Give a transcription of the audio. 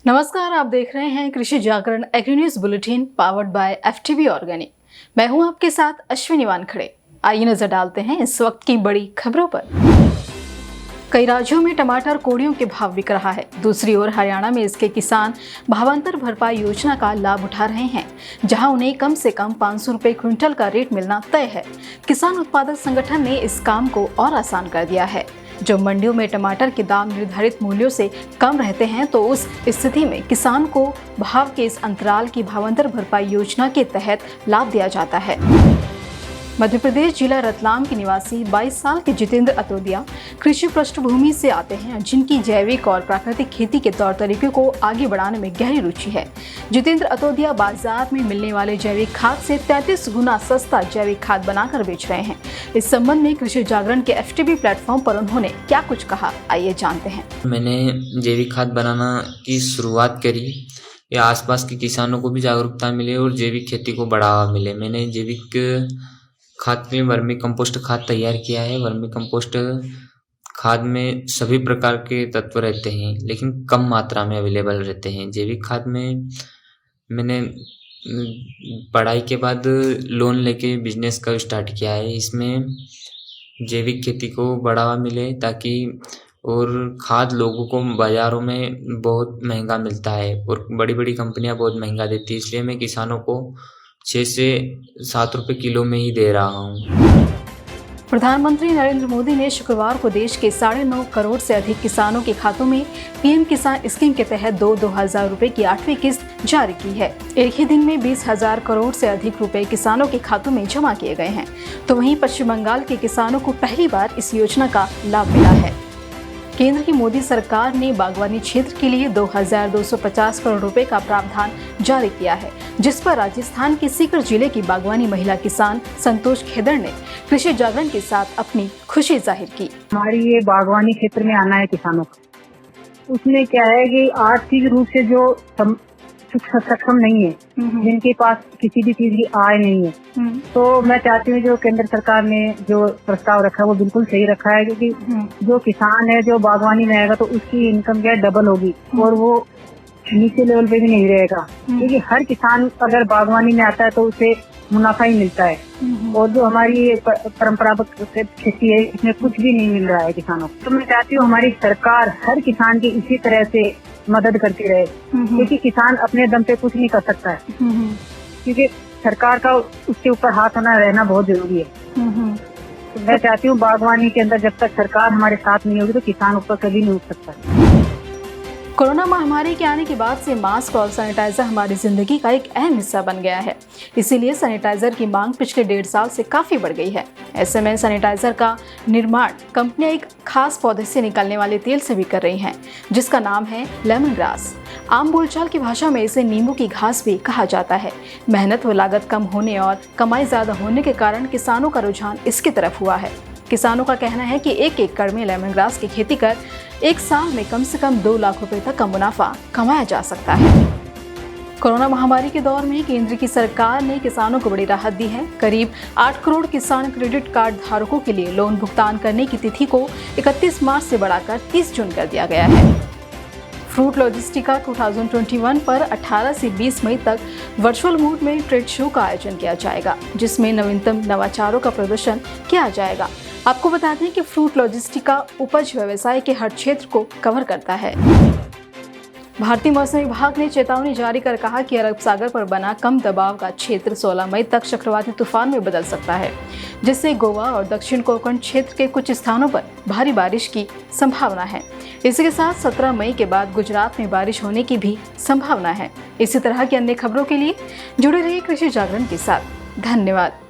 नमस्कार, आप देख रहे हैं Krishi Jagran agri news bulletin powered by FTV organic. मैं हूं आपके साथ अश्विनी वानखड़े। आइए नजर डालते हैं इस वक्त की बड़ी खबरों पर। कई राज्यों में टमाटर कोड़ियों के भाव बिक रहा है। दूसरी ओर हरियाणा में इसके किसान भावांतर भरपाई योजना का लाभ उठा रहे हैं, जहां उन्हें कम से कम 500 रुपए क्विंटल का रेट मिलना तय है। किसान उत्पादक संगठन ने इस काम को और आसान कर दिया है। जो मंडियों में टमाटर के दाम निर्धारित मूल्यों से कम रहते हैं, तो उस स्थिति में किसान को भाव के इस अंतराल की भावांतर भरपाई योजना के तहत लाभ दिया जाता है। मध्य प्रदेश जिला रतलाम के निवासी 22 साल के जितेंद्र अतोदिया कृषि पृष्ठभूमि से आते हैं, जिनकी जैविक और प्राकृतिक खेती के तौर तरीके को आगे बढ़ाने में गहरी रुचि है। जितेंद्र अतोदिया बाजार में मिलने वाले जैविक खाद से 33 गुना सस्ता जैविक खाद बनाकर बेच रहे हैं। इस संबंध में कृषि जागरण के एफटीवी प्लेटफॉर्म पर उन्होंने क्या कुछ कहा, आइए जानते हैं। मैंने जैविक खाद बनाना की शुरुआत करी या आसपास के किसानों को भी जागरूकता मिले और जैविक खेती को बढ़ावा मिले। मैंने जैविक खाद में वर्मी कंपोस्ट खाद तैयार किया है। वर्मी कंपोस्ट खाद में सभी प्रकार के तत्व रहते हैं, लेकिन कम मात्रा में अवेलेबल रहते हैं। जैविक खाद में मैंने पढ़ाई के बाद लोन लेके बिजनेस का स्टार्ट किया है। इसमें जैविक खेती को बढ़ावा मिले ताकि और खाद लोगों को बाज़ारों में बहुत महंगा मिलता है और बड़ी बड़ी कंपनियां बहुत महंगा देती है, इसलिए मैं किसानों को 6 से 7 रुपए किलो में ही दे रहा हूँ। प्रधानमंत्री नरेंद्र मोदी ने शुक्रवार को देश के 9.5 करोड़ से अधिक किसानों के खातों में पीएम किसान स्कीम के तहत 2,000 रुपए की 8वीं किस्त जारी की है। एक ही दिन में 20,000 करोड़ से अधिक रुपए किसानों के खातों में जमा किए गए हैं। तो वहीं पश्चिम बंगाल के किसानों को पहली बार इस योजना का लाभ मिला है। केंद्र की मोदी सरकार ने बागवानी क्षेत्र के लिए 2,250 करोड़ रुपए का प्रावधान जारी किया है, जिस पर राजस्थान के सीकर जिले की बागवानी महिला किसान संतोष खेदड़ ने कृषि जागरण के साथ अपनी खुशी जाहिर की। हमारी ये बागवानी क्षेत्र में आना है किसानों का, उसमें क्या है कि आर्थिक रूप से जो सक्षम नहीं है, जिनके पास किसी भी चीज की आय नहीं है, तो मैं चाहती हूँ जो केंद्र सरकार ने जो प्रस्ताव रखा है वो बिल्कुल सही रखा है, क्योंकि जो किसान है जो बागवानी में आएगा तो उसकी इनकम क्या डबल होगी और वो नीचे लेवल पे भी नहीं रहेगा, क्योंकि हर किसान अगर बागवानी में आता है तो उसे मुनाफा ही मिलता है। और जो हमारी परंपरागत खेती है इसमें कुछ भी नहीं मिल रहा है किसानों को। तो मैं चाहती हूँ हमारी सरकार हर किसान की इसी तरह से मदद करती रहे, क्योंकि किसान अपने दम पे कुछ नहीं कर सकता है, क्योंकि सरकार का उसके ऊपर हाथ होना रहना बहुत जरूरी है। तो मैं चाहती हूँ बागवानी के अंदर जब तक सरकार हमारे साथ नहीं होगी तो किसान ऊपर कभी नहीं उठ सकता। कोरोना महामारी के आने के बाद से मास्क और सैनिटाइजर हमारी जिंदगी का एक अहम हिस्सा बन गया है। इसीलिए सैनिटाइजर की मांग पिछले 1.5 साल से काफी बढ़ गई है। ऐसे में सैनिटाइजर का निर्माण कंपनियां एक खास पौधे से निकलने वाले तेल से भी कर रही हैं, जिसका नाम है लेमन ग्रास। आम बोलचाल की भाषा में इसे नींबू की घास भी कहा जाता है। मेहनत व लागत कम होने और कमाई ज्यादा होने के कारण किसानों का रुझान इसकी तरफ हुआ है। किसानों का कहना है कि 1 एकड़ में लेमन ग्रास की खेती कर एक साल में कम से कम 2 लाख रुपए तक का मुनाफा कमाया जा सकता है। कोरोना महामारी के दौर में केंद्र की सरकार ने किसानों को बड़ी राहत दी है। करीब 8 करोड़ किसान क्रेडिट कार्ड धारकों के लिए लोन भुगतान करने की तिथि को 31 मार्च से बढ़ाकर 30 जून कर दिया गया है। फ्रूट लॉजिस्टिका 2021 पर 18 से 20 मई तक वर्चुअल मोड में ट्रेड शो का आयोजन किया जाएगा, जिसमें नवीनतम नवाचारों का प्रदर्शन किया जाएगा। आपको बता दें कि फ्रूट लॉजिस्टिका उपज व्यवसाय के हर क्षेत्र को कवर करता है। भारतीय मौसम विभाग ने चेतावनी जारी कर कहा कि अरब सागर पर बना कम दबाव का क्षेत्र 16 मई तक चक्रवाती तूफान में बदल सकता है, जिससे गोवा और दक्षिण कोंकण क्षेत्र के कुछ स्थानों पर भारी बारिश की संभावना है। इसी के साथ 17 मई के बाद गुजरात में बारिश होने की भी संभावना है। इसी तरह की अन्य खबरों के लिए जुड़े रहिए कृषि जागरण के साथ। धन्यवाद।